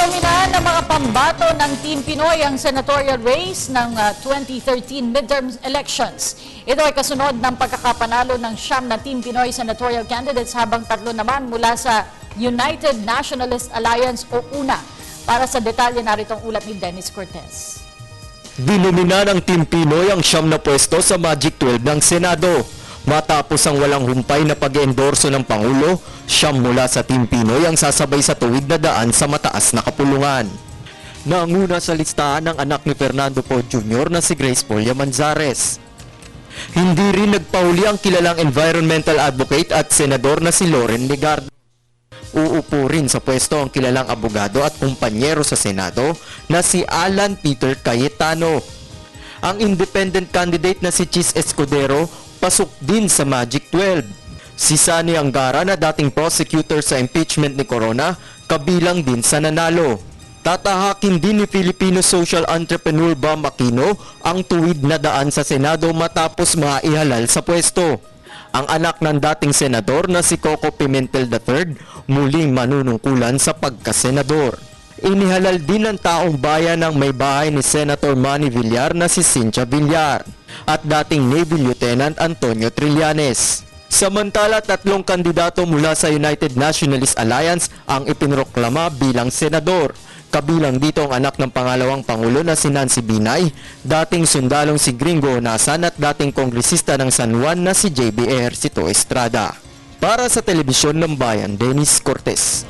Inomina ng mga pambato ng Team Pinoy ang senatorial race ng 2013 midterm elections. Ito ay kasunod ng pagkakapanalo ng 9 na Team Pinoy senatorial candidates habang 3 naman mula sa United Nationalist Alliance o UNA. Para sa detalye naritong ulat ni Dennis Cortez. Dinomina ng Team Pinoy ang 9 na pwesto sa Magic 12 ng Senado. Matapos ang walang humpay na pag-endorso ng Pangulo, 9 mula sa Team Pinoy ang sasabay sa tuwid na daan sa mataas na kapulungan. Nanguna sa listahan ng anak ni Fernando Poe Jr. na si Grace Polia Manzares. Hindi rin nagpahuli ang kilalang environmental advocate at senador na si Loren Legarda. Uupo rin sa pwesto ang kilalang abogado at kumpanyero sa Senado na si Alan Peter Cayetano. Ang independent candidate na si Chis Escudero pasok din sa Magic 12. Si Sani Angara na dating prosecutor sa impeachment ni Corona, kabilang din sa nanalo. Tatahakin din ni Filipino social entrepreneur Bam Aquino ang tuwid na daan sa Senado matapos maihalal sa pwesto. Ang anak ng dating senador na si Coco Pimentel III muling manunungkulan sa pagkasenador. Inihalal din ng taong bayan ng may bahay ni Senator Manny Villar na si Cynthia Villar at dating Navy Lieutenant Antonio Trillanes. Samantala, 3 kandidato mula sa United Nationalist Alliance ang ipinroklama bilang senador. Kabilang dito ang anak ng pangalawang Pangulo na si Nancy Binay, dating sundalong si Gringo Onasan at dating kongresista ng San Juan na si JB Ejercito Estrada. Para sa Telebisyon ng Bayan, Dennis Cortez.